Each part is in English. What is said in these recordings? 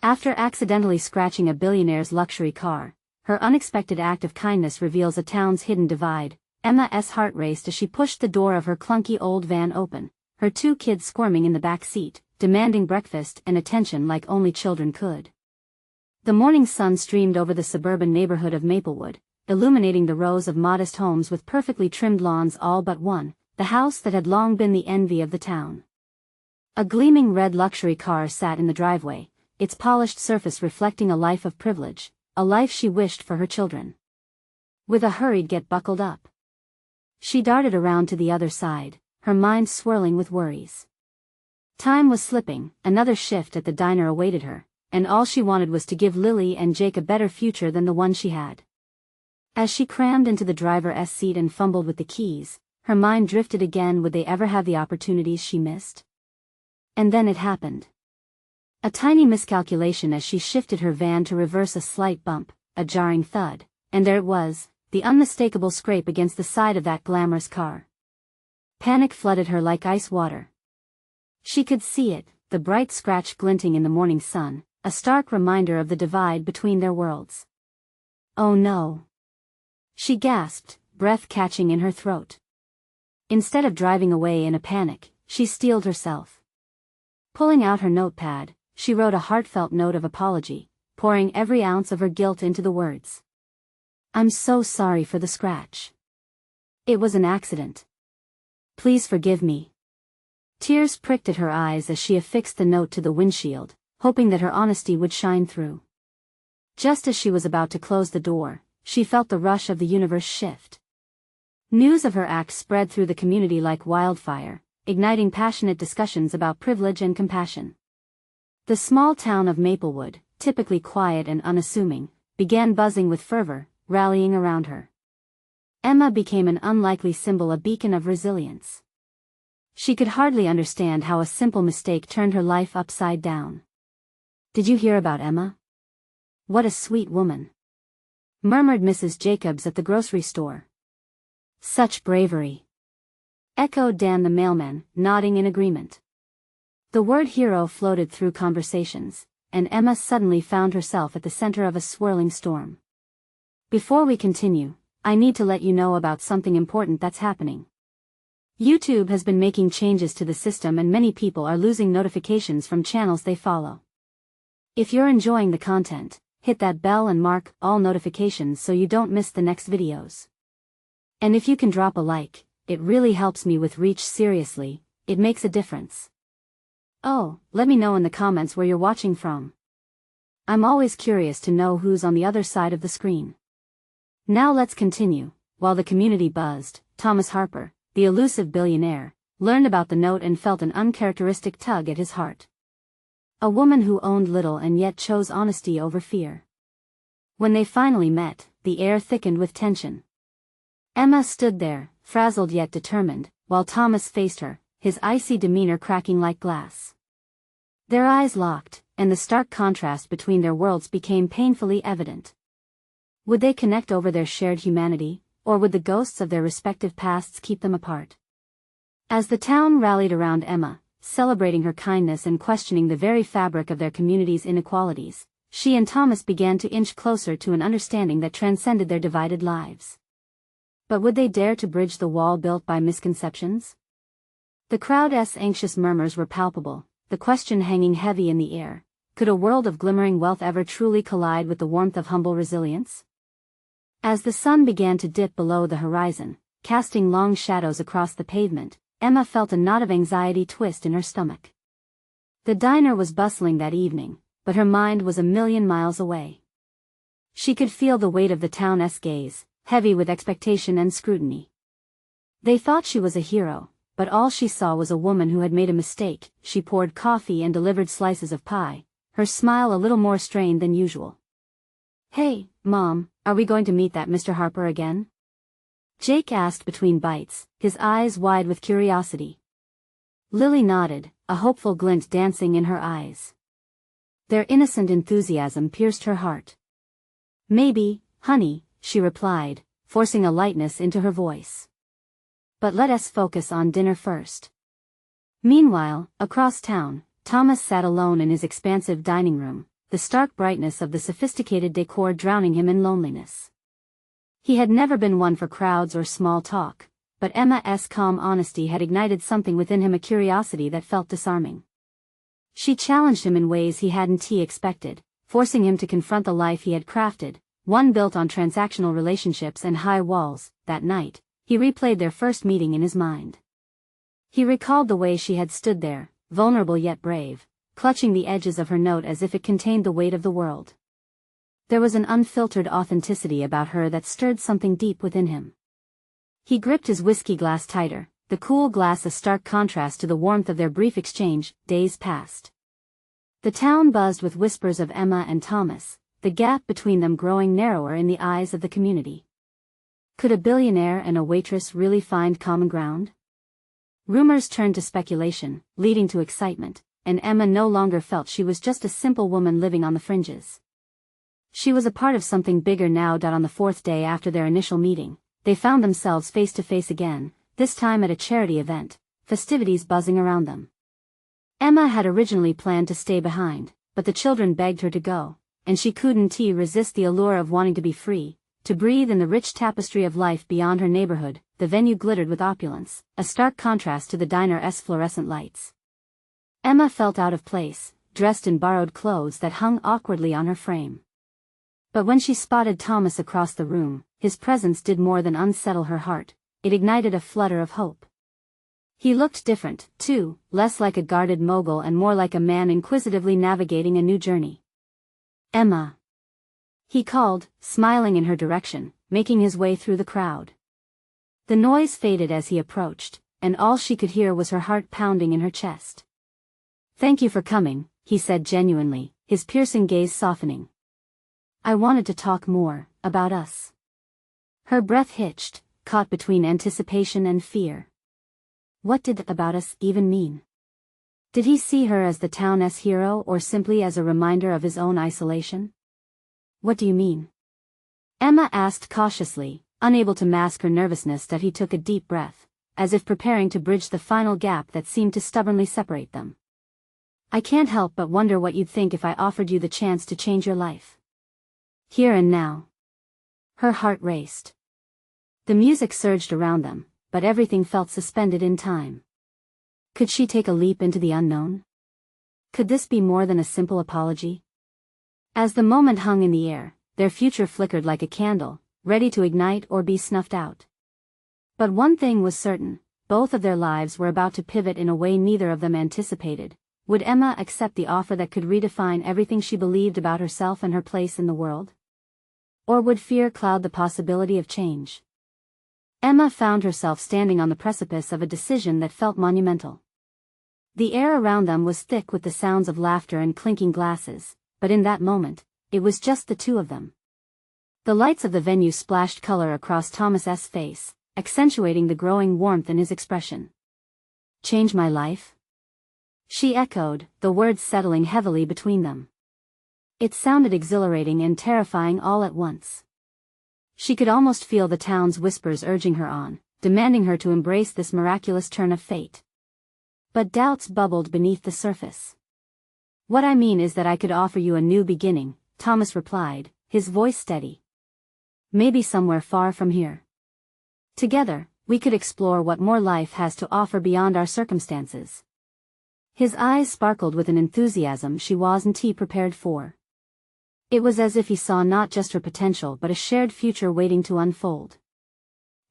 After accidentally scratching a billionaire's luxury car, her unexpected act of kindness reveals a town's hidden divide. Emma's heart raced as she pushed the door of her clunky old van open, her 2 kids squirming in the back seat, demanding breakfast and attention like only children could. The morning sun streamed over the suburban neighborhood of Maplewood, illuminating the rows of modest homes with perfectly trimmed lawns, all but one, the house that had long been the envy of the town. A gleaming red luxury car sat in the driveway, its polished surface reflecting a life of privilege, a life she wished for her children. With a hurried "Get buckled up," she darted around to the other side, her mind swirling with worries. Time was slipping, another shift at the diner awaited her, and all she wanted was to give Lily and Jake a better future than the one she had. As she crammed into the driver's seat and fumbled with the keys, her mind drifted again. Would they ever have the opportunities she missed? And then it happened. A tiny miscalculation as she shifted her van to reverse, a slight bump, a jarring thud, and there it was, the unmistakable scrape against the side of that glamorous car. Panic flooded her like ice water. She could see it, the bright scratch glinting in the morning sun, a stark reminder of the divide between their worlds. Oh no! She gasped, breath catching in her throat. Instead of driving away in a panic, she steeled herself. Pulling out her notepad, she wrote a heartfelt note of apology, pouring every ounce of her guilt into the words. "I'm so sorry for the scratch. It was an accident. Please forgive me." Tears pricked at her eyes as she affixed the note to the windshield, hoping that her honesty would shine through. Just as she was about to close the door, she felt the rush of the universe shift. News of her act spread through the community like wildfire, igniting passionate discussions about privilege and compassion. The small town of Maplewood, typically quiet and unassuming, began buzzing with fervor, rallying around her. Emma became an unlikely symbol, a beacon of resilience. She could hardly understand how a simple mistake turned her life upside down. "Did you hear about Emma? What a sweet woman," murmured Mrs. Jacobs at the grocery store. "Such bravery," echoed Dan the mailman, nodding in agreement. The word hero floated through conversations, and Emma suddenly found herself at the center of a swirling storm. Before we continue, I need to let you know about something important that's happening. YouTube has been making changes to the system and many people are losing notifications from channels they follow. If you're enjoying the content, hit that bell and mark all notifications so you don't miss the next videos. And if you can drop a like, it really helps me with reach. Seriously, it makes a difference. Oh, let me know in the comments where you're watching from. I'm always curious to know who's on the other side of the screen. Now let's continue. While the community buzzed, Thomas Harper, the elusive billionaire, learned about the note and felt an uncharacteristic tug at his heart. A woman who owned little and yet chose honesty over fear. When they finally met, the air thickened with tension. Emma stood there, frazzled yet determined, while Thomas faced her, his icy demeanor cracking like glass. Their eyes locked, and the stark contrast between their worlds became painfully evident. Would they connect over their shared humanity, or would the ghosts of their respective pasts keep them apart? As the town rallied around Emma, celebrating her kindness and questioning the very fabric of their community's inequalities, she and Thomas began to inch closer to an understanding that transcended their divided lives. But would they dare to bridge the wall built by misconceptions? The crowd's anxious murmurs were palpable, the question hanging heavy in the air: could a world of glimmering wealth ever truly collide with the warmth of humble resilience? As the sun began to dip below the horizon, casting long shadows across the pavement, Emma felt a knot of anxiety twist in her stomach. The diner was bustling that evening, but her mind was a million miles away. She could feel the weight of the town's gaze, heavy with expectation and scrutiny. They thought she was a hero, but all she saw was a woman who had made a mistake. She poured coffee and delivered slices of pie, her smile a little more strained than usual. "Hey, Mom, are we going to meet that Mr. Harper again?" Jake asked between bites, his eyes wide with curiosity. Lily nodded, a hopeful glint dancing in her eyes. Their innocent enthusiasm pierced her heart. "Maybe, honey," she replied, forcing a lightness into her voice. "But let us focus on dinner first." Meanwhile, across town, Thomas sat alone in his expansive dining room, the stark brightness of the sophisticated decor drowning him in loneliness. He had never been one for crowds or small talk, but Emma's calm honesty had ignited something within him, a curiosity that felt disarming. She challenged him in ways he hadn't expected, forcing him to confront the life he had crafted, one built on transactional relationships and high walls. That night, he replayed their first meeting in his mind. He recalled the way she had stood there, vulnerable yet brave, clutching the edges of her note as if it contained the weight of the world. There was an unfiltered authenticity about her that stirred something deep within him. He gripped his whiskey glass tighter, the cool glass a stark contrast to the warmth of their brief exchange. Days passed. The town buzzed with whispers of Emma and Thomas, the gap between them growing narrower in the eyes of the community. Could a billionaire and a waitress really find common ground? Rumors turned to speculation, leading to excitement, and Emma no longer felt she was just a simple woman living on the fringes. She was a part of something bigger now. On the fourth day after their initial meeting, they found themselves face to face again, this time at a charity event, festivities buzzing around them. Emma had originally planned to stay behind, but the children begged her to go, and she couldn't resist the allure of wanting to be free, to breathe in the rich tapestry of life beyond her neighborhood. The venue glittered with opulence, a stark contrast to the diner's fluorescent lights. Emma felt out of place, dressed in borrowed clothes that hung awkwardly on her frame. But when she spotted Thomas across the room, his presence did more than unsettle her heart, it ignited a flutter of hope. He looked different, too, less like a guarded mogul and more like a man inquisitively navigating a new journey. "Emma," he called, smiling in her direction, making his way through the crowd. The noise faded as he approached, and all she could hear was her heart pounding in her chest. "Thank you for coming," he said genuinely, his piercing gaze softening. "I wanted to talk more about us." Her breath hitched, caught between anticipation and fear. What did "about us" even mean? Did he see her as the town's hero or simply as a reminder of his own isolation? "What do you mean?" Emma asked cautiously, unable to mask her nervousness. That he took a deep breath, as if preparing to bridge the final gap that seemed to stubbornly separate them. "I can't help but wonder what you'd think if I offered you the chance to change your life. Here and now." Her heart raced. The music surged around them, but everything felt suspended in time. Could she take a leap into the unknown? Could this be more than a simple apology? As the moment hung in the air, their future flickered like a candle, ready to ignite or be snuffed out. But one thing was certain, both of their lives were about to pivot in a way neither of them anticipated. Would Emma accept the offer that could redefine everything she believed about herself and her place in the world? Or would fear cloud the possibility of change? Emma found herself standing on the precipice of a decision that felt monumental. The air around them was thick with the sounds of laughter and clinking glasses, but in that moment, it was just the two of them. The lights of the venue splashed color across Thomas's face, accentuating the growing warmth in his expression. "Change my life?" she echoed, the words settling heavily between them. It sounded exhilarating and terrifying all at once. She could almost feel the town's whispers urging her on, demanding her to embrace this miraculous turn of fate. But doubts bubbled beneath the surface. "What I mean is that I could offer you a new beginning," Thomas replied, his voice steady. "Maybe somewhere far from here. Together, we could explore what more life has to offer beyond our circumstances." His eyes sparkled with an enthusiasm she wasn't prepared for. It was as if he saw not just her potential but a shared future waiting to unfold.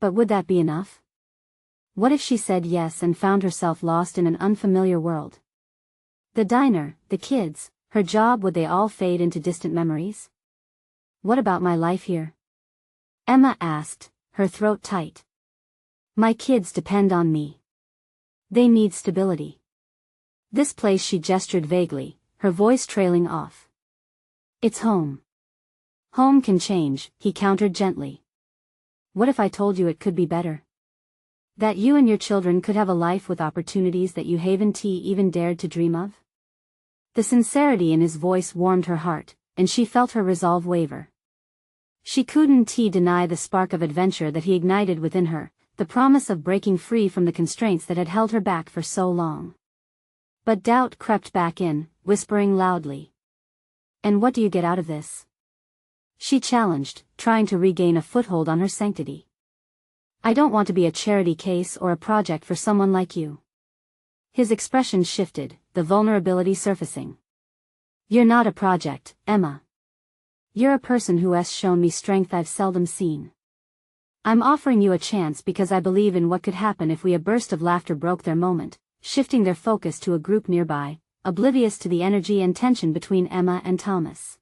But would that be enough? What if she said yes and found herself lost in an unfamiliar world? The diner, the kids, her job, would they all fade into distant memories? "What about my life here?" Emma asked, her throat tight. "My kids depend on me. They need stability." "This place," she gestured vaguely, her voice trailing off. "It's home." "Home can change," he countered gently. "What if I told you it could be better? That you and your children could have a life with opportunities that you haven't even dared to dream of?" The sincerity in his voice warmed her heart, and she felt her resolve waver. She couldn't deny the spark of adventure that he ignited within her, the promise of breaking free from the constraints that had held her back for so long. But doubt crept back in, whispering loudly. And what do you get out of this? She challenged, trying to regain a foothold on her sanctity. I don't want to be a charity case or a project for someone like you. His expression shifted, the vulnerability surfacing. You're not a project, Emma. You're a person who has shown me strength I've seldom seen. I'm offering you a chance because I believe in what could happen if we. A burst of laughter broke their moment, shifting their focus to a group nearby, oblivious to the energy and tension between Emma and Thomas.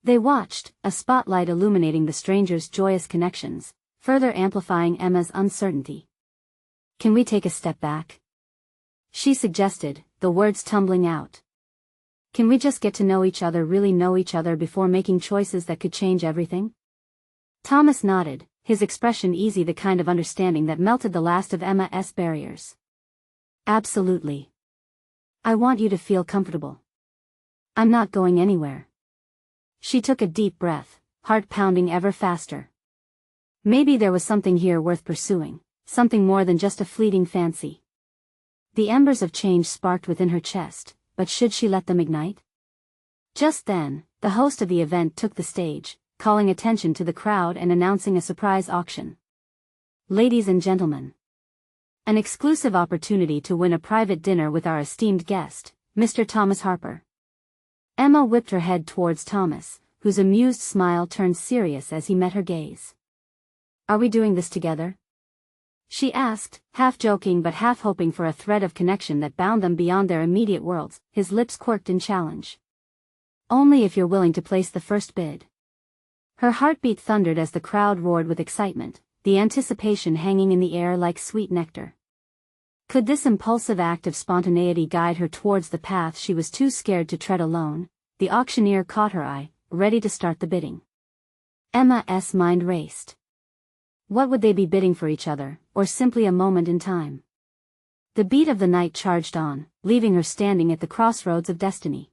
They watched, a spotlight illuminating the strangers' joyous connections, further amplifying Emma's uncertainty. Can we take a step back? She suggested, the words tumbling out. Can we just get to know each other, really know each other before making choices that could change everything? Thomas nodded, his expression easy, the kind of understanding that melted the last of Emma's barriers. Absolutely. I want you to feel comfortable. I'm not going anywhere. She took a deep breath, heart pounding ever faster. Maybe there was something here worth pursuing, something more than just a fleeting fancy. The embers of change sparked within her chest, but should she let them ignite? Just then, the host of the event took the stage, calling attention to the crowd and announcing a surprise auction. Ladies and gentlemen. An exclusive opportunity to win a private dinner with our esteemed guest, Mr. Thomas Harper. Emma whipped her head towards Thomas, whose amused smile turned serious as he met her gaze. Are we doing this together? She asked, half joking but half hoping for a thread of connection that bound them beyond their immediate worlds, his lips quirked in challenge. Only if you're willing to place the first bid. Her heartbeat thundered as the crowd roared with excitement, the anticipation hanging in the air like sweet nectar. Could this impulsive act of spontaneity guide her towards the path she was too scared to tread alone? The auctioneer caught her eye, ready to start the bidding. Emma's mind raced. What would they be bidding for, each other, or simply a moment in time? The beat of the night charged on, leaving her standing at the crossroads of destiny.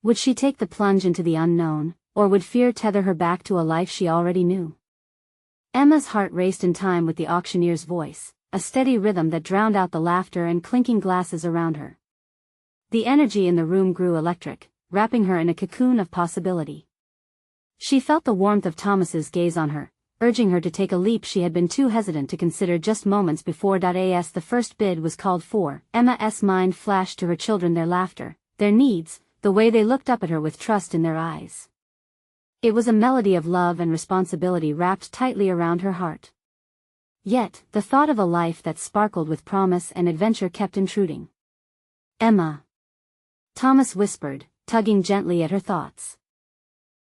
Would she take the plunge into the unknown, or would fear tether her back to a life she already knew? Emma's heart raced in time with the auctioneer's voice, a steady rhythm that drowned out the laughter and clinking glasses around her. The energy in the room grew electric, wrapping her in a cocoon of possibility. She felt the warmth of Thomas's gaze on her, urging her to take a leap she had been too hesitant to consider just moments before. As the first bid was called for, Emma's mind flashed to her children, their laughter, their needs, the way they looked up at her with trust in their eyes. It was a melody of love and responsibility wrapped tightly around her heart. Yet, the thought of a life that sparkled with promise and adventure kept intruding. Emma. Thomas whispered, tugging gently at her thoughts.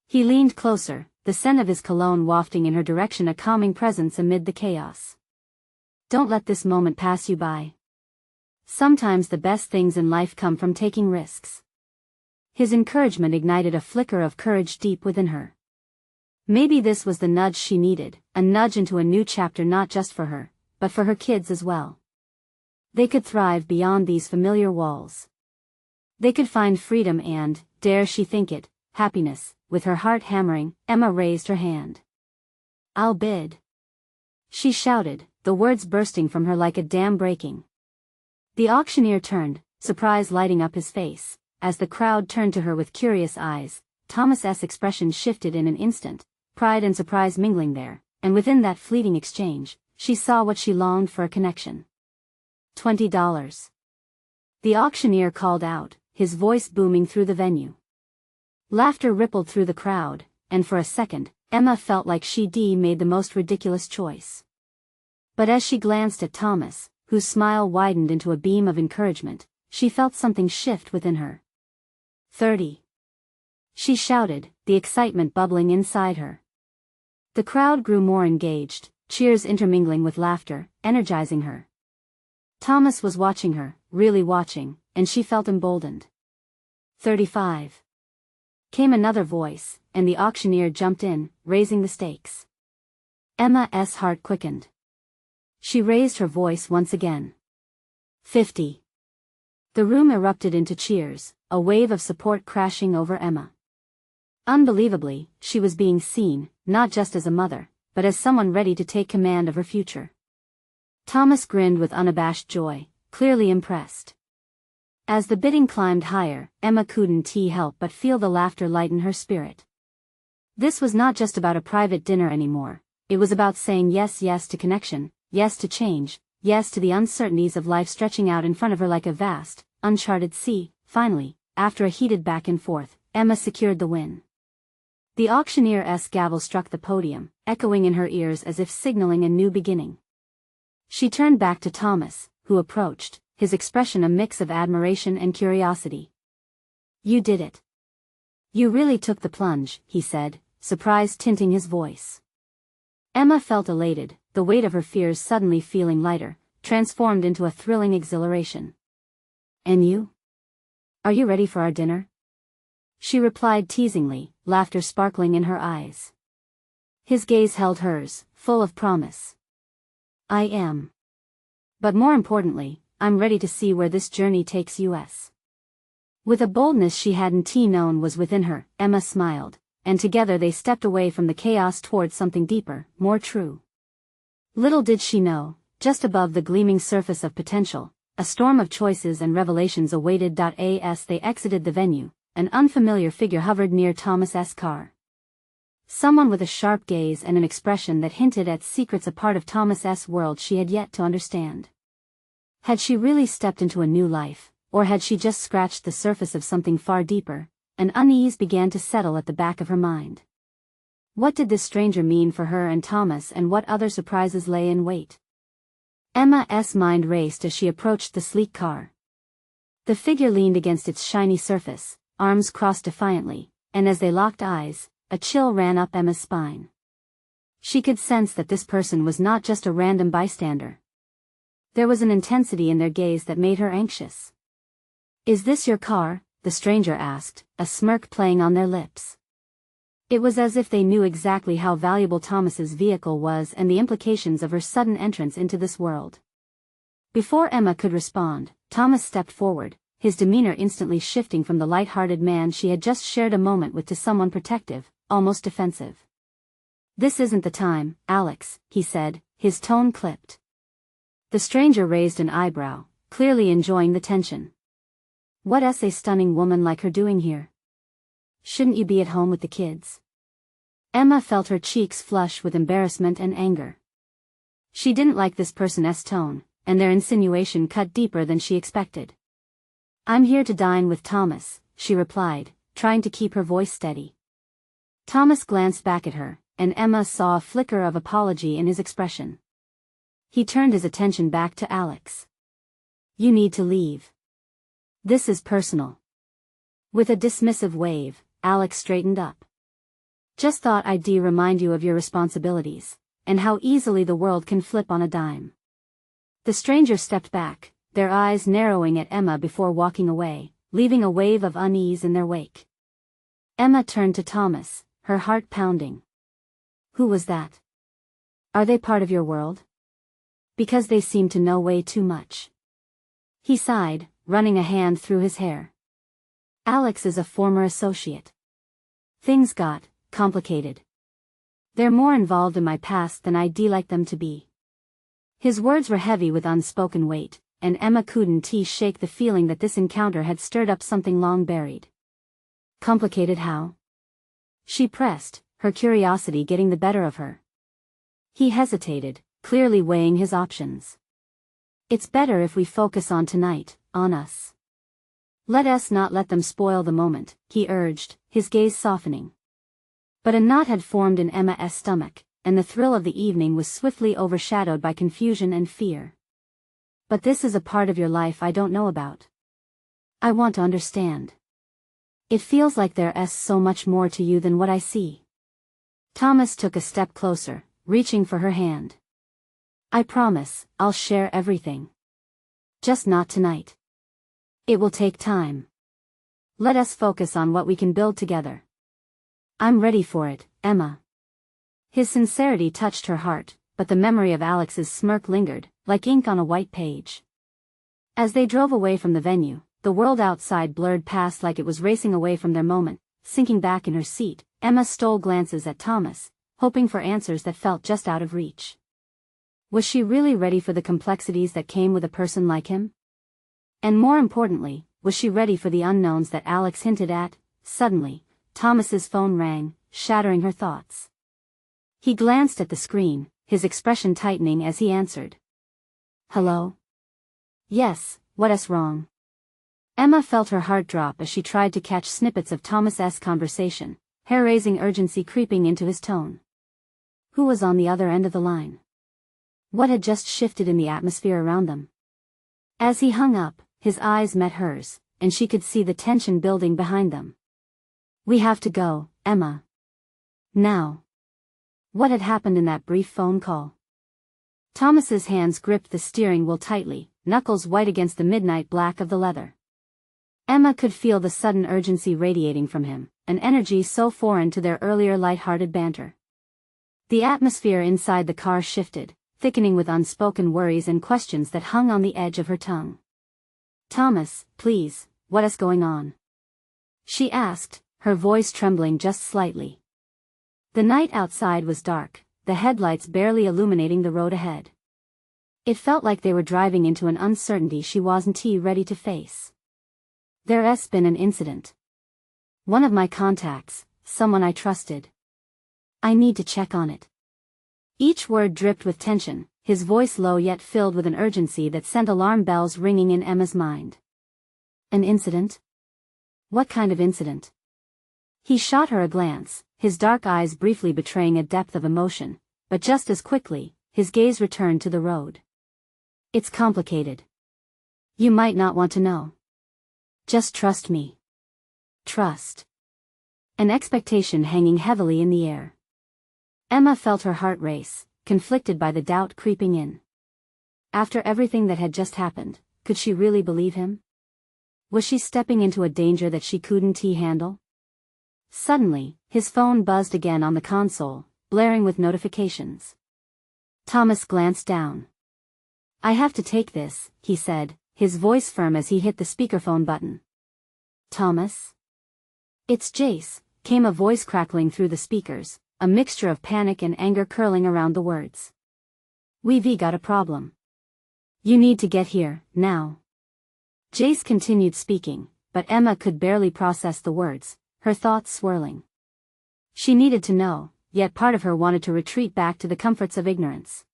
He leaned closer, the scent of his cologne wafting in her direction, a calming presence amid the chaos. Don't let this moment pass you by. Sometimes the best things in life come from taking risks. His encouragement ignited a flicker of courage deep within her. Maybe this was the nudge she needed, a nudge into a new chapter, not just for her, but for her kids as well. They could thrive beyond these familiar walls. They could find freedom and, dare she think it, happiness. With her heart hammering, Emma raised her hand. I'll bid. She shouted, the words bursting from her like a dam breaking. The auctioneer turned, surprise lighting up his face. As the crowd turned to her with curious eyes, Thomas's expression shifted in an instant, pride and surprise mingling there, and within that fleeting exchange, she saw what she longed for: a connection. $20. The auctioneer called out, his voice booming through the venue. Laughter rippled through the crowd, and for a second, Emma felt like she'd made the most ridiculous choice. But as she glanced at Thomas, whose smile widened into a beam of encouragement, she felt something shift within her. 30. She shouted, the excitement bubbling inside her. The crowd grew more engaged, cheers intermingling with laughter, energizing her. Thomas was watching her, really watching, and she felt emboldened. 35. Came another voice, and the auctioneer jumped in, raising the stakes. Emma's heart quickened. She raised her voice once again. 50. The room erupted into cheers, a wave of support crashing over Emma. Unbelievably, she was being seen, not just as a mother, but as someone ready to take command of her future. Thomas grinned with unabashed joy, clearly impressed. As the bidding climbed higher, Emma couldn't help but feel the laughter lighten her spirit. This was not just about a private dinner anymore, it was about saying yes to connection, yes to change, yes to the uncertainties of life stretching out in front of her like a vast, uncharted sea. Finally, after a heated back and forth, Emma secured the win. The auctioneer's gavel struck the podium, echoing in her ears as if signaling a new beginning. She turned back to Thomas, who approached, his expression a mix of admiration and curiosity. "You did it. You really took the plunge," he said, surprise tinting his voice. Emma felt elated, the weight of her fears suddenly feeling lighter, transformed into a thrilling exhilaration. "And you? Are you ready for our dinner?" she replied teasingly, laughter sparkling in her eyes. His gaze held hers, full of promise. "I am. But more importantly, I'm ready to see where this journey takes us." With a boldness she hadn't known was within her, Emma smiled, and together they stepped away from the chaos towards something deeper, more true. Little did she know, just above the gleaming surface of potential, a storm of choices and revelations awaited. As they exited the venue, an unfamiliar figure hovered near Thomas's car. Someone with a sharp gaze and an expression that hinted at secrets a part of Thomas's world she had yet to understand. Had she really stepped into a new life, or had she just scratched the surface of something far deeper? An unease began to settle at the back of her mind. What did this stranger mean for her and Thomas, and what other surprises lay in wait? Emma's mind raced as she approached the sleek car. The figure leaned against its shiny surface, arms crossed defiantly, and as they locked eyes, a chill ran up Emma's spine. She could sense that this person was not just a random bystander. There was an intensity in their gaze that made her anxious. "Is this your car?" the stranger asked, a smirk playing on their lips. It was as if they knew exactly how valuable Thomas's vehicle was and the implications of her sudden entrance into this world. Before Emma could respond, Thomas stepped forward, his demeanor instantly shifting from the light-hearted man she had just shared a moment with to someone protective, almost defensive. "This isn't the time, Alex," he said, his tone clipped. The stranger raised an eyebrow, clearly enjoying the tension. "What's a stunning woman like her doing here? Shouldn't you be at home with the kids?" Emma felt her cheeks flush with embarrassment and anger. She didn't like this person's tone, and their insinuation cut deeper than she expected. "I'm here to dine with Thomas," she replied, trying to keep her voice steady. Thomas glanced back at her, and Emma saw a flicker of apology in his expression. He turned his attention back to Alex. "You need to leave. This is personal." With a dismissive wave, Alex straightened up. "Just thought I'd remind you of your responsibilities, and how easily the world can flip on a dime." The stranger stepped back, their eyes narrowing at Emma before walking away, leaving a wave of unease in their wake. Emma turned to Thomas, her heart pounding. "Who was that? Are they part of your world? Because they seem to know way too much." He sighed, running a hand through his hair. "Alex is a former associate. Things got complicated. They're more involved in my past than I'd like them to be." His words were heavy with unspoken weight, and Emma couldn't shake the feeling that this encounter had stirred up something long buried. "Complicated how?" she pressed, her curiosity getting the better of her. He hesitated, clearly weighing his options. "It's better if we focus on tonight, on us. Let us not let them spoil the moment," he urged, his gaze softening. But a knot had formed in Emma's stomach, and the thrill of the evening was swiftly overshadowed by confusion and fear. "But this is a part of your life I don't know about. I want to understand. It feels like there's so much more to you than what I see." Thomas took a step closer, reaching for her hand. "I promise, I'll share everything. Just not tonight. It will take time. Let us focus on what we can build together." "I'm ready for it, Emma." His sincerity touched her heart, but the memory of Alex's smirk lingered, like ink on a white page. As they drove away from the venue, the world outside blurred past like it was racing away from their moment. Sinking back in her seat, Emma stole glances at Thomas, hoping for answers that felt just out of reach. Was she really ready for the complexities that came with a person like him? And more importantly, Was she ready for the unknowns that Alex hinted at? Suddenly, Thomas's phone rang, shattering her thoughts. He glanced at the screen, his expression tightening as he answered. Hello? Yes, what's wrong? Emma felt her heart drop as she tried to catch snippets of Thomas's conversation, hair-raising urgency creeping into his tone. Who was on the other end of the line? What had just shifted in the atmosphere around them? As he hung up, his eyes met hers, and she could see the tension building behind them. We have to go, Emma. Now. What had happened in that brief phone call? Thomas's hands gripped the steering wheel tightly, knuckles white against the midnight black of the leather. Emma could feel the sudden urgency radiating from him, an energy so foreign to their earlier light-hearted banter. The atmosphere inside the car shifted, thickening with unspoken worries and questions that hung on the edge of her tongue. Thomas, please, what's going on? She asked, her voice trembling just slightly. The night outside was dark, the headlights barely illuminating the road ahead. It felt like they were driving into an uncertainty she wasn't ready to face. There's been an incident. One of my contacts, someone I trusted. I need to check on it. Each word dripped with tension, his voice low yet filled with an urgency that sent alarm bells ringing in Emma's mind. An incident? What kind of incident? He shot her a glance, his dark eyes briefly betraying a depth of emotion, but just as quickly, his gaze returned to the road. It's complicated. You might not want to know. Just trust me. Trust. An expectation hanging heavily in the air. Emma felt her heart race, conflicted by the doubt creeping in. After everything that had just happened, could she really believe him? Was she stepping into a danger that she couldn't handle? Suddenly, his phone buzzed again on the console, blaring with notifications. Thomas glanced down. I have to take this, he said, his voice firm as he hit the speakerphone button. Thomas? It's Jace, came a voice crackling through the speakers, a mixture of panic and anger curling around the words. We've got a problem. You need to get here, now. Jace continued speaking, but Emma could barely process the words, her thoughts swirling. She needed to know, yet part of her wanted to retreat back to the comforts of ignorance.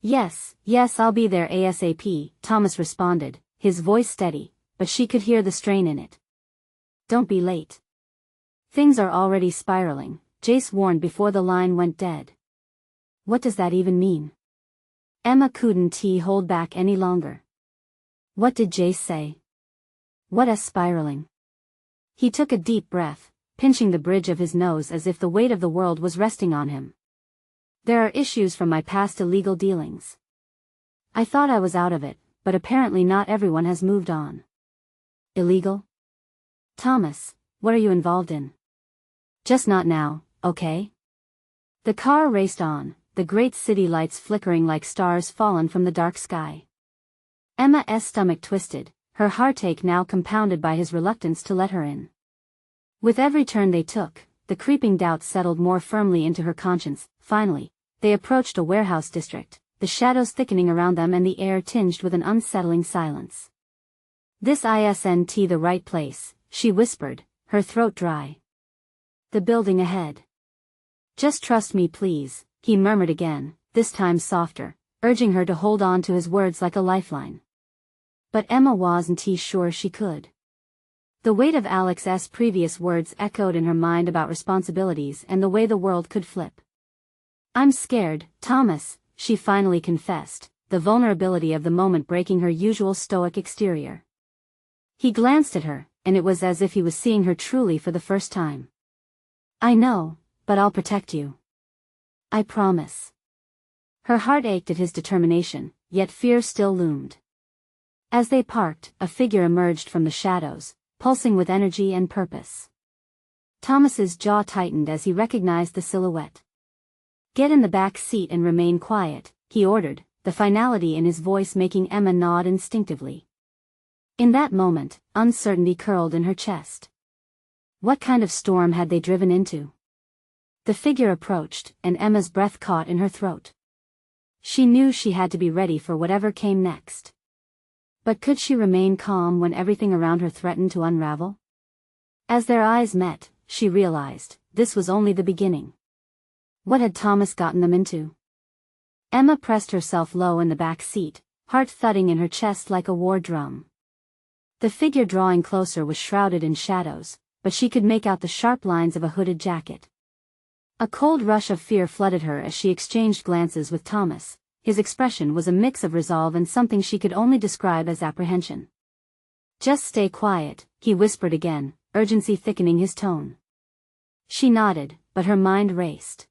Yes, I'll be there ASAP, Thomas responded, his voice steady, but she could hear the strain in it. Don't be late. Things are already spiraling, Jace warned before the line went dead. What does that even mean? Emma couldn't hold back any longer. What did Jace say? What's spiraling? He took a deep breath, pinching the bridge of his nose as if the weight of the world was resting on him. There are issues from my past illegal dealings. I thought I was out of it, but apparently not everyone has moved on. Illegal? Thomas, what are you involved in? Just not now, okay? The car raced on, the great city lights flickering like stars fallen from the dark sky. Emma's stomach twisted, her heartache now compounded by his reluctance to let her in. With every turn they took, the creeping doubts settled more firmly into her conscience. Finally, they approached a warehouse district, the shadows thickening around them and the air tinged with an unsettling silence. This isn't the right place, she whispered, her throat dry. The building ahead. Just trust me please, he murmured again, this time softer, urging her to hold on to his words like a lifeline. But Emma wasn't sure she could. The weight of Alex's previous words echoed in her mind about responsibilities and the way the world could flip. I'm scared, Thomas, she finally confessed, the vulnerability of the moment breaking her usual stoic exterior. He glanced at her, and it was as if he was seeing her truly for the first time. I know, but I'll protect you. I promise. Her heart ached at his determination, yet fear still loomed. As they parked, a figure emerged from the shadows, pulsing with energy and purpose. Thomas's jaw tightened as he recognized the silhouette. Get in the back seat and remain quiet, he ordered, the finality in his voice making Emma nod instinctively. In that moment, uncertainty curled in her chest. What kind of storm had they driven into? The figure approached, and Emma's breath caught in her throat. She knew she had to be ready for whatever came next. But could she remain calm when everything around her threatened to unravel? As their eyes met, she realized, this was only the beginning. What had Thomas gotten them into? Emma pressed herself low in the back seat, heart thudding in her chest like a war drum. The figure drawing closer was shrouded in shadows, but she could make out the sharp lines of a hooded jacket. A cold rush of fear flooded her as she exchanged glances with Thomas. His expression was a mix of resolve and something she could only describe as apprehension. "Just stay quiet," he whispered again, urgency thickening his tone. She nodded, but her mind raced.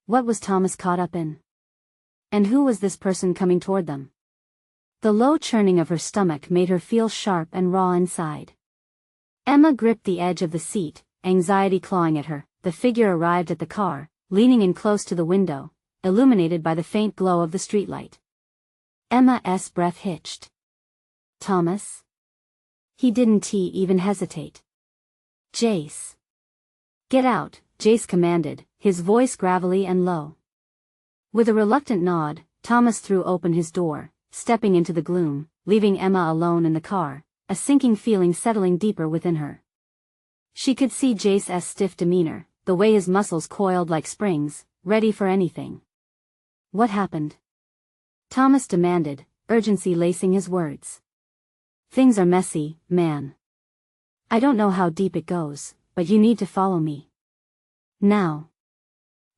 What was Thomas caught up in? And who was this person coming toward them? The low churning of her stomach made her feel sharp and raw inside. Emma gripped the edge of the seat, anxiety clawing at her. The figure arrived at the car, leaning in close to the window, illuminated by the faint glow of the streetlight. Emma's breath hitched. Thomas? He didn't even hesitate. Jace. Get out, Jace commanded, his voice gravelly and low. With a reluctant nod, Thomas threw open his door, stepping into the gloom, leaving Emma alone in the car, a sinking feeling settling deeper within her. She could see Jace's stiff demeanor, the way his muscles coiled like springs, ready for anything. What happened? Thomas demanded, urgency lacing his words. Things are messy, man. I don't know how deep it goes, but you need to follow me. Now.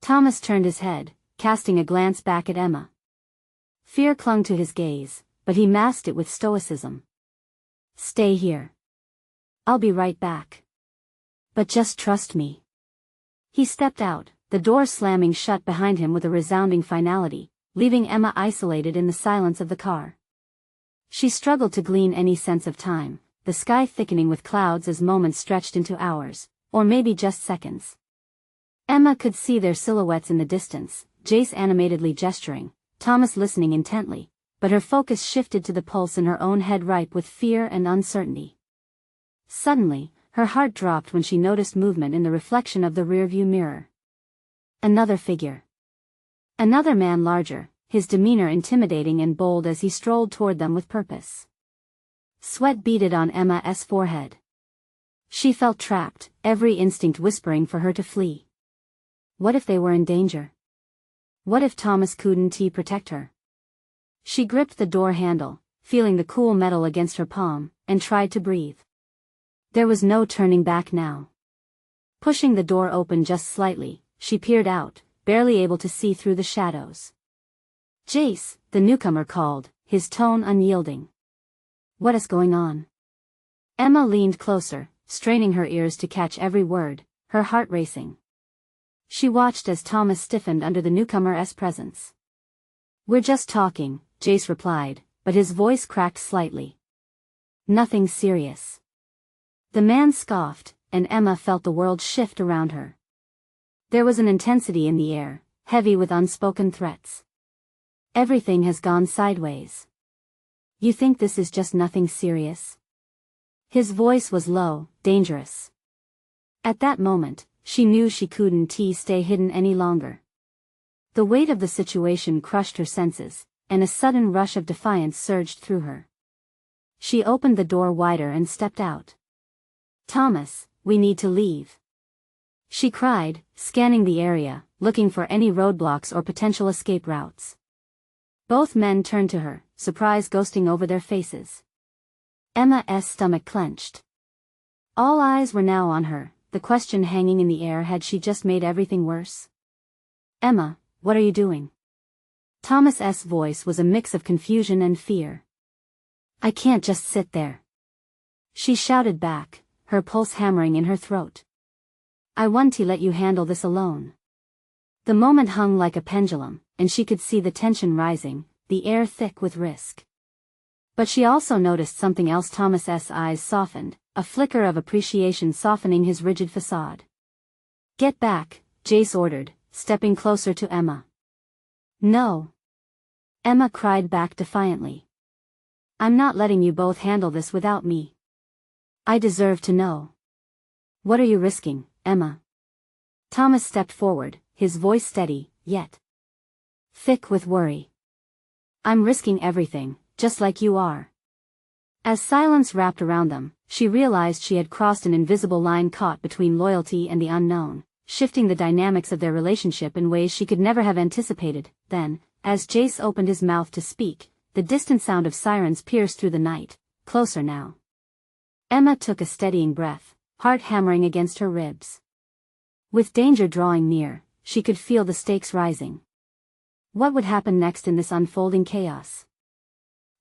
Thomas turned his head, casting a glance back at Emma. Fear clung to his gaze, but he masked it with stoicism. Stay here. I'll be right back. But just trust me. He stepped out, the door slamming shut behind him with a resounding finality, leaving Emma isolated in the silence of the car. She struggled to glean any sense of time, the sky thickening with clouds as moments stretched into hours, or maybe just seconds. Emma could see their silhouettes in the distance, Jace animatedly gesturing, Thomas listening intently, but her focus shifted to the pulse in her own head ripe with fear and uncertainty. Suddenly, her heart dropped when she noticed movement in the reflection of the rearview mirror. Another figure. Another man larger, his demeanor intimidating and bold as he strolled toward them with purpose. Sweat beaded on Emma's forehead. She felt trapped, every instinct whispering for her to flee. What if they were in danger? What if Thomas couldn't protect her? She gripped the door handle, feeling the cool metal against her palm, and tried to breathe. There was no turning back now. Pushing the door open just slightly, she peered out, barely able to see through the shadows. Jace, the newcomer called, his tone unyielding. What is going on? Emma leaned closer, straining her ears to catch every word, her heart racing. She watched as Thomas stiffened under the newcomer's presence. We're just talking, Jace replied, but his voice cracked slightly. Nothing serious. The man scoffed, and Emma felt the world shift around her. There was an intensity in the air, heavy with unspoken threats. Everything has gone sideways. You think this is just nothing serious? His voice was low, dangerous. At that moment, she knew she couldn't stay hidden any longer. The weight of the situation crushed her senses, and a sudden rush of defiance surged through her. She opened the door wider and stepped out. Thomas, we need to leave. She cried, scanning the area, looking for any roadblocks or potential escape routes. Both men turned to her, surprise ghosting over their faces. Emma's stomach clenched. All eyes were now on her, the question hanging in the air: had she just made everything worse? Emma, what are you doing? Thomas's voice was a mix of confusion and fear. I can't just sit there. She shouted back, her pulse hammering in her throat. I want to let you handle this alone. The moment hung like a pendulum, and she could see the tension rising, the air thick with risk. But she also noticed something else. Thomas's eyes softened, a flicker of appreciation softening his rigid facade. Get back, Jace ordered, stepping closer to Emma. No. Emma cried back defiantly. I'm not letting you both handle this without me. I deserve to know. What are you risking, Emma? Thomas stepped forward, his voice steady, yet thick with worry. I'm risking everything, just like you are. As silence wrapped around them, she realized she had crossed an invisible line caught between loyalty and the unknown, shifting the dynamics of their relationship in ways she could never have anticipated. Then, as Jace opened his mouth to speak, the distant sound of sirens pierced through the night. Closer now. Emma took a steadying breath, heart hammering against her ribs. With danger drawing near, she could feel the stakes rising. What would happen next in this unfolding chaos?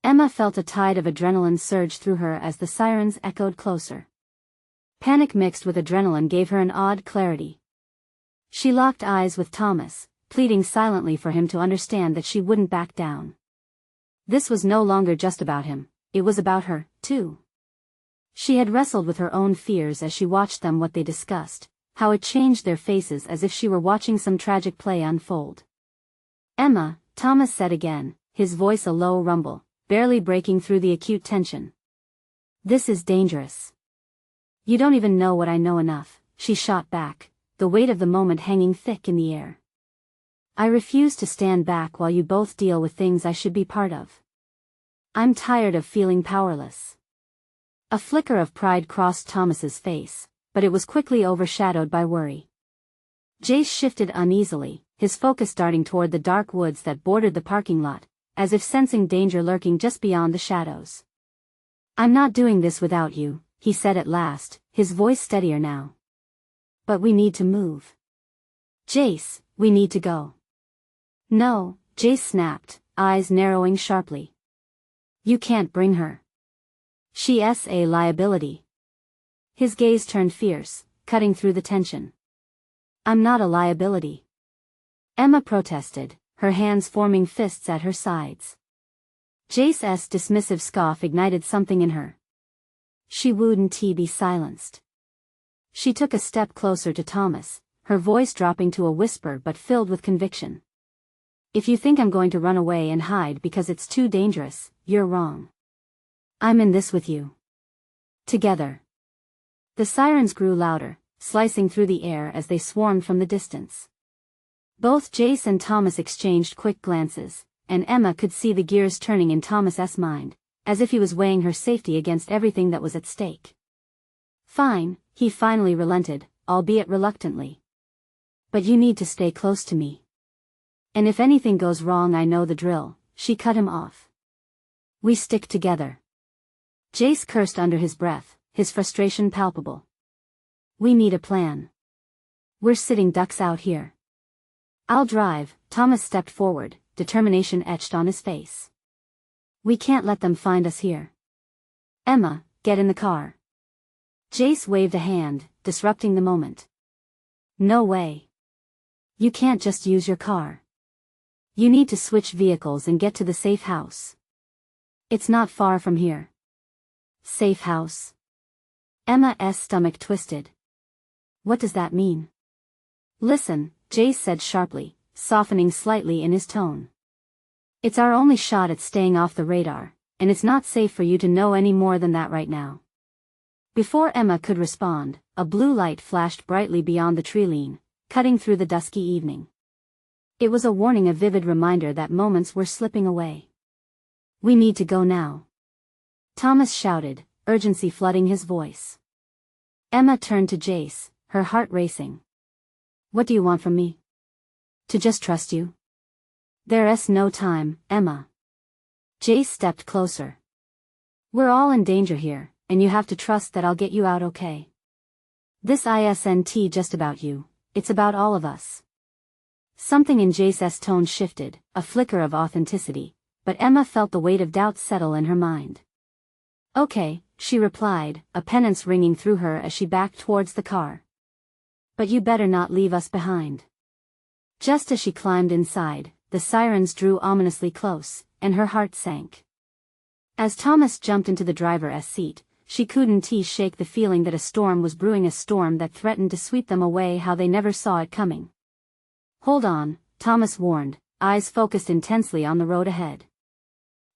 Emma felt a tide of adrenaline surge through her as the sirens echoed closer. Panic mixed with adrenaline gave her an odd clarity. She locked eyes with Thomas, pleading silently for him to understand that she wouldn't back down. This was no longer just about him, it was about her, too. She had wrestled with her own fears as she watched them, what they discussed, how it changed their faces as if she were watching some tragic play unfold. Emma, Thomas said again, his voice a low rumble, barely breaking through the acute tension. This is dangerous. You don't even know what I know enough, she shot back, the weight of the moment hanging thick in the air. I refuse to stand back while you both deal with things I should be part of. I'm tired of feeling powerless. A flicker of pride crossed Thomas's face, but it was quickly overshadowed by worry. Jace shifted uneasily, his focus darting toward the dark woods that bordered the parking lot, as if sensing danger lurking just beyond the shadows. I'm not doing this without you, he said at last, his voice steadier now. But we need to move. Jace, we need to go. No, Jace snapped, eyes narrowing sharply. You can't bring her. She's a liability. His gaze turned fierce, cutting through the tension. I'm not a liability. Emma protested, her hands forming fists at her sides. Jace's dismissive scoff ignited something in her. She wouldn't be silenced. She took a step closer to Thomas, her voice dropping to a whisper but filled with conviction. If you think I'm going to run away and hide because it's too dangerous, you're wrong. I'm in this with you. Together. The sirens grew louder, slicing through the air as they swarmed from the distance. Both Jace and Thomas exchanged quick glances, and Emma could see the gears turning in Thomas's mind, as if he was weighing her safety against everything that was at stake. Fine, he finally relented, albeit reluctantly. But you need to stay close to me. And if anything goes wrong, I know the drill, she cut him off. We stick together. Jace cursed under his breath, his frustration palpable. We need a plan. We're sitting ducks out here. I'll drive, Thomas stepped forward, determination etched on his face. We can't let them find us here. Emma, get in the car. Jace waved a hand, disrupting the moment. No way. You can't just use your car. You need to switch vehicles and get to the safe house. It's not far from here. Safe house? Emma's stomach twisted. What does that mean? Listen, Jace said sharply, softening slightly in his tone. It's our only shot at staying off the radar, and it's not safe for you to know any more than that right now. Before Emma could respond, a blue light flashed brightly beyond the tree line, cutting through the dusky evening. It was a warning, a vivid reminder that moments were slipping away. We need to go now. Thomas shouted, urgency flooding his voice. Emma turned to Jace, her heart racing. What do you want from me? To just trust you? There's no time, Emma. Jace stepped closer. We're all in danger here, and you have to trust that I'll get you out okay. This isn't just about you, it's about all of us. Something in Jace's tone shifted, a flicker of authenticity, but Emma felt the weight of doubt settle in her mind. Okay, she replied, a penance ringing through her as she backed towards the car. But you better not leave us behind. Just as she climbed inside, the sirens drew ominously close, and her heart sank. As Thomas jumped into the driver's seat, she couldn't shake the feeling that a storm was brewing, a storm that threatened to sweep them away how they never saw it coming. Hold on, Thomas warned, eyes focused intensely on the road ahead.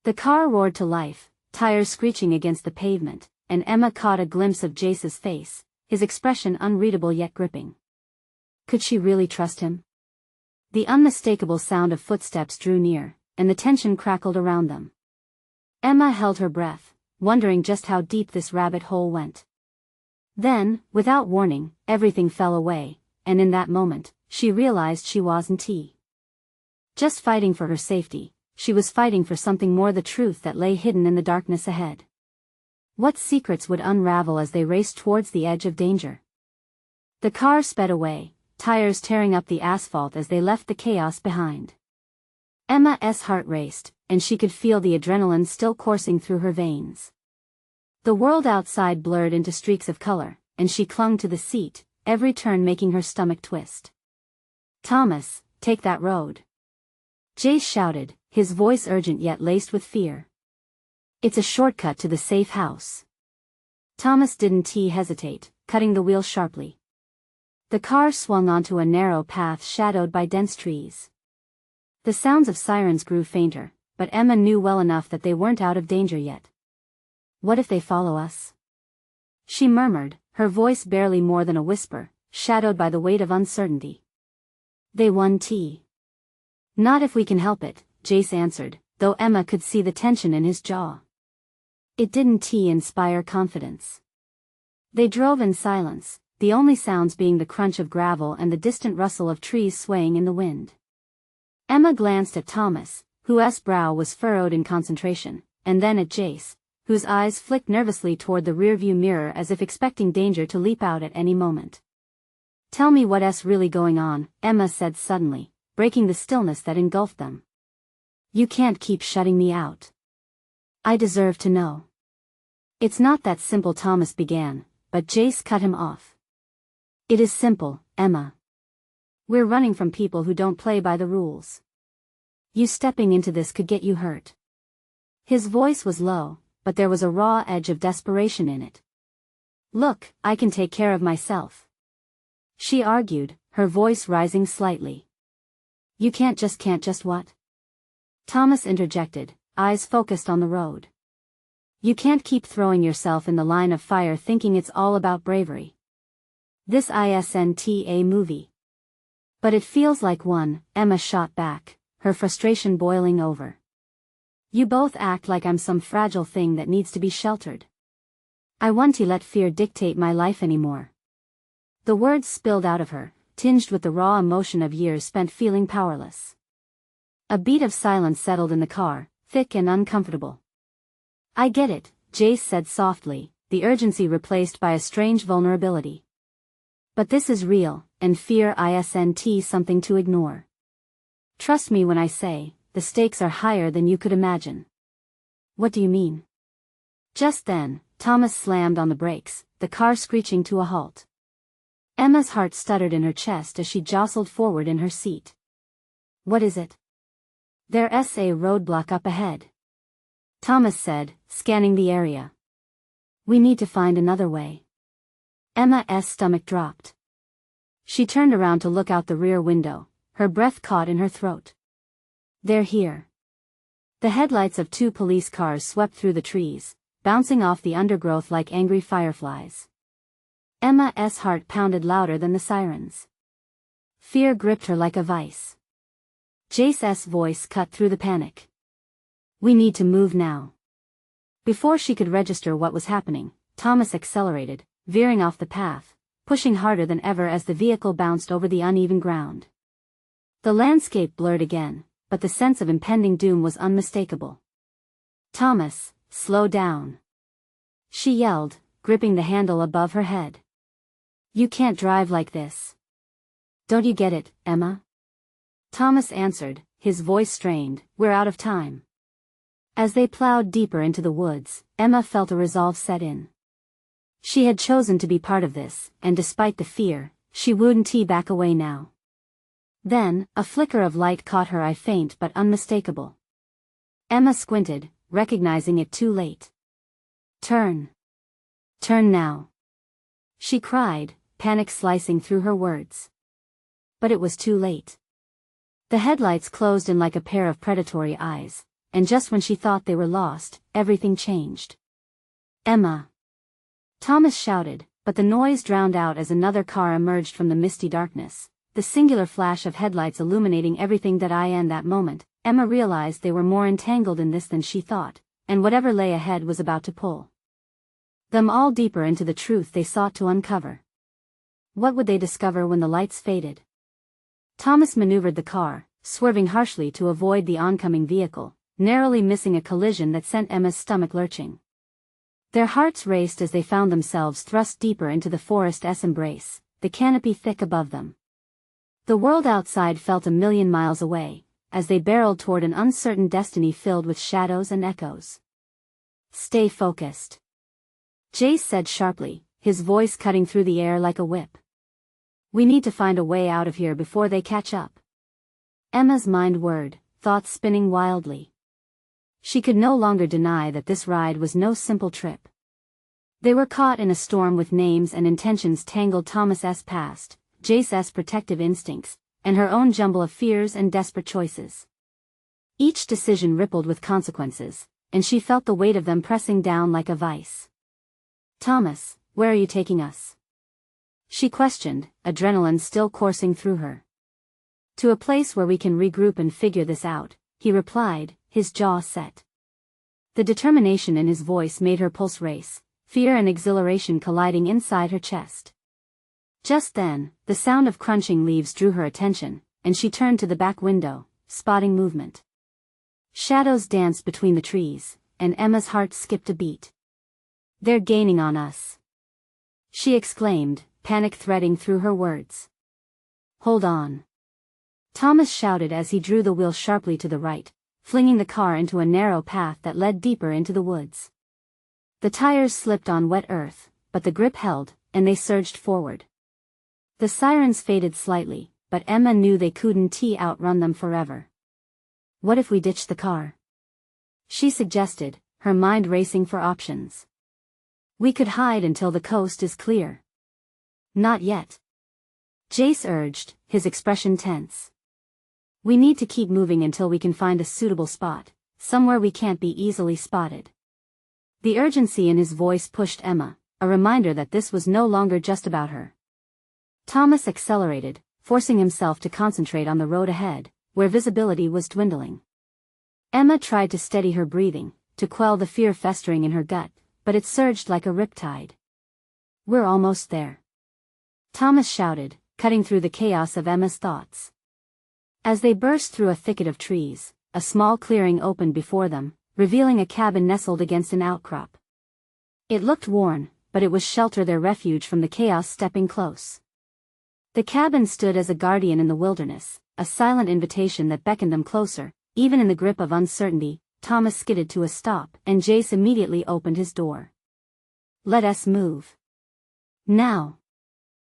The car roared to life, tires screeching against the pavement, and Emma caught a glimpse of Jace's face, his expression unreadable yet gripping. Could she really trust him? The unmistakable sound of footsteps drew near, and the tension crackled around them. Emma held her breath, wondering just how deep this rabbit hole went. Then, without warning, everything fell away, and in that moment, she realized she wasn't just fighting for her safety, she was fighting for something more, the truth that lay hidden in the darkness ahead. What secrets would unravel as they raced towards the edge of danger? The car sped away, tires tearing up the asphalt as they left the chaos behind. Emma's heart raced, and she could feel the adrenaline still coursing through her veins. The world outside blurred into streaks of color, and she clung to the seat, every turn making her stomach twist. "Thomas, take that road," Jace shouted, his voice urgent yet laced with fear. "It's a shortcut to the safe house." Thomas didn't hesitate, cutting the wheel sharply. The car swung onto a narrow path shadowed by dense trees. The sounds of sirens grew fainter, but Emma knew well enough that they weren't out of danger yet. "What if they follow us?" she murmured, her voice barely more than a whisper, shadowed by the weight of uncertainty. "They won't. Not if we can help it," Jace answered, though Emma could see the tension in his jaw. It didn't inspire confidence. They drove in silence, the only sounds being the crunch of gravel and the distant rustle of trees swaying in the wind. Emma glanced at Thomas, whose brow was furrowed in concentration, and then at Jace, whose eyes flicked nervously toward the rearview mirror as if expecting danger to leap out at any moment. "Tell me what's really going on," Emma said suddenly, breaking the stillness that engulfed them. "You can't keep shutting me out. I deserve to know." "It's not that simple," Thomas began, but Jace cut him off. "It is simple, Emma. We're running from people who don't play by the rules. You stepping into this could get you hurt." His voice was low, but there was a raw edge of desperation in it. "Look, I can take care of myself," she argued, her voice rising slightly. "You can't just what?" Thomas interjected, eyes focused on the road. "You can't keep throwing yourself in the line of fire thinking it's all about bravery. This isn't a movie." "But it feels like one," Emma shot back, her frustration boiling over. "You both act like I'm some fragile thing that needs to be sheltered. I won't to let fear dictate my life anymore." The words spilled out of her, tinged with the raw emotion of years spent feeling powerless. A beat of silence settled in the car, thick and uncomfortable. "I get it," Jace said softly, the urgency replaced by a strange vulnerability. "But this is real, and fear isn't something to ignore. Trust me when I say, the stakes are higher than you could imagine." "What do you mean?" Just then, Thomas slammed on the brakes, the car screeching to a halt. Emma's heart stuttered in her chest as she jostled forward in her seat. "What is it?" "There's a roadblock up ahead," Thomas said, scanning the area. "We need to find another way." Emma's stomach dropped. She turned around to look out the rear window, her breath caught in her throat. "They're here." The headlights of 2 police cars swept through the trees, bouncing off the undergrowth like angry fireflies. Emma's heart pounded louder than the sirens. Fear gripped her like a vice. Jace's voice cut through the panic. "We need to move now." Before she could register what was happening, Thomas accelerated, veering off the path, pushing harder than ever as the vehicle bounced over the uneven ground. The landscape blurred again, but the sense of impending doom was unmistakable. "Thomas, slow down," she yelled, gripping the handle above her head. "You can't drive like this. Don't you get it, Emma?" Thomas answered, his voice strained, "We're out of time." As they plowed deeper into the woods, Emma felt a resolve set in. She had chosen to be part of this, and despite the fear, she wouldn't back away now. Then, a flicker of light caught her eye, faint but unmistakable. Emma squinted, recognizing it too late. "Turn. Turn now," she cried, panic slicing through her words. But it was too late. The headlights closed in like a pair of predatory eyes, and just when she thought they were lost, everything changed. "Emma!" Thomas shouted, but the noise drowned out as another car emerged from the misty darkness, the singular flash of headlights illuminating everything that in that moment, Emma realized they were more entangled in this than she thought, and whatever lay ahead was about to pull them all deeper into the truth they sought to uncover. What would they discover when the lights faded? Thomas maneuvered the car, swerving harshly to avoid the oncoming vehicle, narrowly missing a collision that sent Emma's stomach lurching. Their hearts raced as they found themselves thrust deeper into the forest's embrace, the canopy thick above them. The world outside felt a million miles away, as they barreled toward an uncertain destiny filled with shadows and echoes. "Stay focused," Jace said sharply, his voice cutting through the air like a whip. "We need to find a way out of here before they catch up." Emma's mind whirred, thoughts spinning wildly. She could no longer deny that this ride was no simple trip. They were caught in a storm with names and intentions tangled: Thomas's past, Jace's protective instincts, and her own jumble of fears and desperate choices. Each decision rippled with consequences, and she felt the weight of them pressing down like a vice. "Thomas, where are you taking us?" she questioned, adrenaline still coursing through her. "To a place where we can regroup and figure this out," he replied, his jaw set. The determination in his voice made her pulse race, fear and exhilaration colliding inside her chest. Just then, the sound of crunching leaves drew her attention, and she turned to the back window, spotting movement. Shadows danced between the trees, and Emma's heart skipped a beat. "They're gaining on us," she exclaimed, panic threading through her words. "Hold on," Thomas shouted as he drew the wheel sharply to the right, flinging the car into a narrow path that led deeper into the woods. The tires slipped on wet earth, but the grip held, and they surged forward. The sirens faded slightly, but Emma knew they couldn't outrun them forever. "What if we ditch the car?" she suggested, her mind racing for options. "We could hide until the coast is clear." "Not yet," Jace urged, his expression tense. "We need to keep moving until we can find a suitable spot, somewhere we can't be easily spotted." The urgency in his voice pushed Emma, a reminder that this was no longer just about her. Thomas accelerated, forcing himself to concentrate on the road ahead, where visibility was dwindling. Emma tried to steady her breathing, to quell the fear festering in her gut, but it surged like a riptide. "We're almost there," Thomas shouted, cutting through the chaos of Emma's thoughts. As they burst through a thicket of trees, a small clearing opened before them, revealing a cabin nestled against an outcrop. It looked worn, but it was shelter, their refuge from the chaos stepping close. The cabin stood as a guardian in the wilderness, a silent invitation that beckoned them closer. Even in the grip of uncertainty, Thomas skidded to a stop, and Jace immediately opened his door. "Let us move. Now,"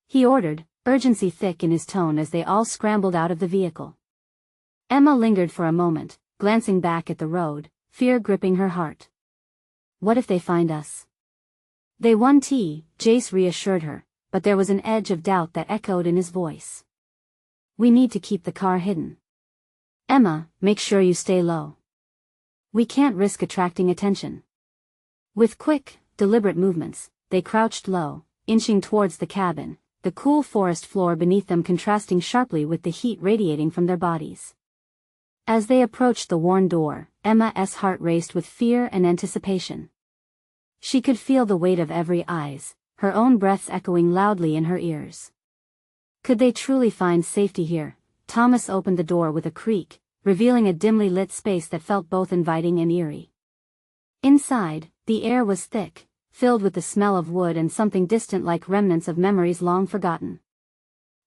he ordered, urgency thick in his tone as they all scrambled out of the vehicle. Emma lingered for a moment, glancing back at the road, fear gripping her heart. "What if they find us?" "They won't," Jace reassured her, but there was an edge of doubt that echoed in his voice. "We need to keep the car hidden. Emma, make sure you stay low. We can't risk attracting attention." With quick, deliberate movements, they crouched low, inching towards the cabin, the cool forest floor beneath them contrasting sharply with the heat radiating from their bodies. As they approached the worn door, Emma's heart raced with fear and anticipation. She could feel the weight of every eyes, her own breaths echoing loudly in her ears. Could they truly find safety here? Thomas opened the door with a creak, revealing a dimly lit space that felt both inviting and eerie. Inside, the air was thick, filled with the smell of wood and something distant like remnants of memories long forgotten.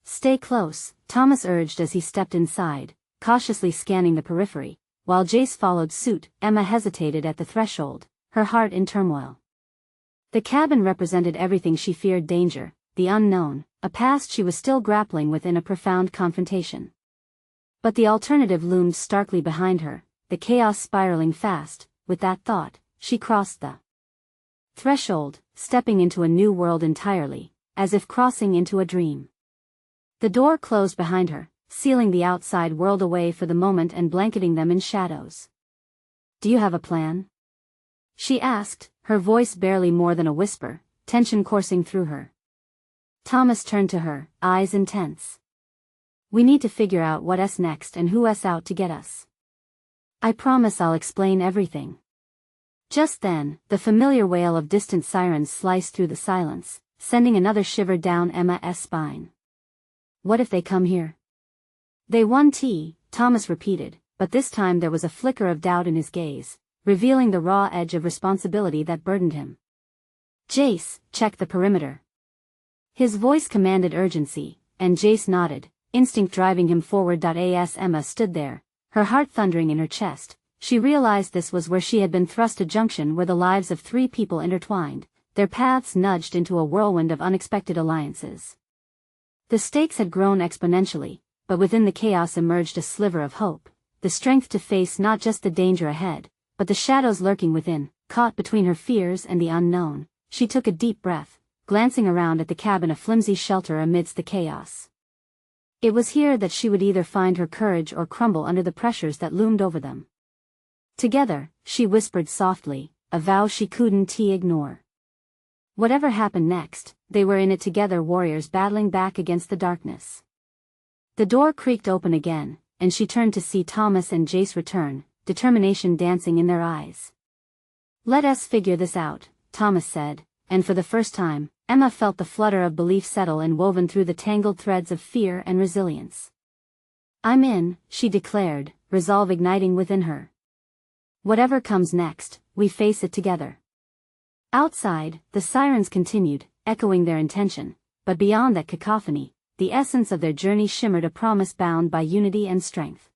"Stay close," Thomas urged as he stepped inside, cautiously scanning the periphery. While Jace followed suit, Emma hesitated at the threshold, her heart in turmoil. The cabin represented everything she feared: danger, the unknown, a past she was still grappling with in a profound confrontation. But the alternative loomed starkly behind her, the chaos spiraling fast. With that thought, she crossed the threshold, stepping into a new world entirely, as if crossing into a dream. The door closed behind her, sealing the outside world away for the moment and blanketing them in shadows. "Do you have a plan?" she asked, her voice barely more than a whisper, tension coursing through her. Thomas turned to her, eyes intense. "We need to figure out what's next and who's out to get us. I promise I'll explain everything." Just then, the familiar wail of distant sirens sliced through the silence, sending another shiver down Emma's spine. What if they come here? They won tea, Thomas repeated, but this time there was a flicker of doubt in his gaze, revealing the raw edge of responsibility that burdened him. Jace, check the perimeter. His voice commanded urgency, and Jace nodded, instinct driving him forward. As Emma stood there, her heart thundering in her chest, she realized this was where she had been thrust, a junction where the lives of three people intertwined, their paths nudged into a whirlwind of unexpected alliances. The stakes had grown exponentially, but within the chaos emerged a sliver of hope, the strength to face not just the danger ahead, but the shadows lurking within. Caught between her fears and the unknown, she took a deep breath, glancing around at the cabin, a flimsy shelter amidst the chaos. It was here that she would either find her courage or crumble under the pressures that loomed over them. Together, she whispered softly, a vow she couldn't ignore. Whatever happened next, they were in it together, warriors battling back against the darkness. The door creaked open again, and she turned to see Thomas and Jace return, determination dancing in their eyes. Let us figure this out, Thomas said, and for the first time, Emma felt the flutter of belief settle in, woven through the tangled threads of fear and resilience. I'm in, she declared, resolve igniting within her. Whatever comes next, we face it together. Outside, the sirens continued, echoing their intention, but beyond that cacophony, the essence of their journey shimmered, a promise bound by unity and strength.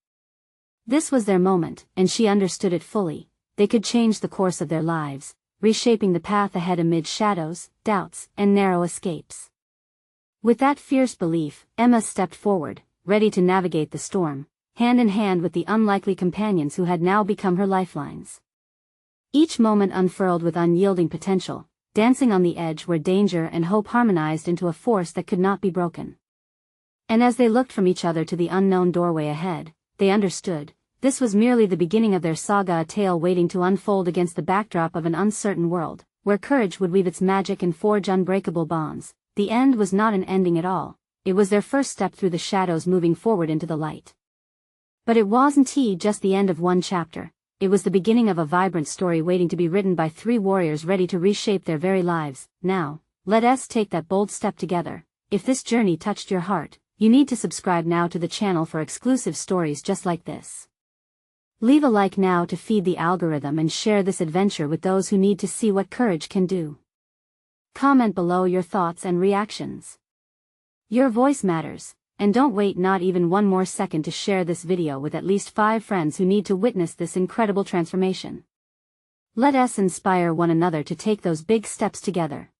This was their moment, and she understood it fully. They could change the course of their lives, reshaping the path ahead amid shadows, doubts, and narrow escapes. With that fierce belief, Emma stepped forward, ready to navigate the storm, hand in hand with the unlikely companions who had now become her lifelines. Each moment unfurled with unyielding potential, dancing on the edge where danger and hope harmonized into a force that could not be broken. And as they looked from each other to the unknown doorway ahead, they understood, this was merely the beginning of their saga, a tale waiting to unfold against the backdrop of an uncertain world, where courage would weave its magic and forge unbreakable bonds. The end was not an ending at all, it was their first step through the shadows, moving forward into the light. But it wasn't just the end of one chapter, it was the beginning of a vibrant story waiting to be written by three warriors ready to reshape their very lives. Now, let us take that bold step together. If this journey touched your heart, you need to subscribe now to the channel for exclusive stories just like this. Leave a like now to feed the algorithm and share this adventure with those who need to see what courage can do. Comment below your thoughts and reactions. Your voice matters. And don't wait not even one more second to share this video with at least 5 friends who need to witness this incredible transformation. Let us inspire one another to take those big steps together.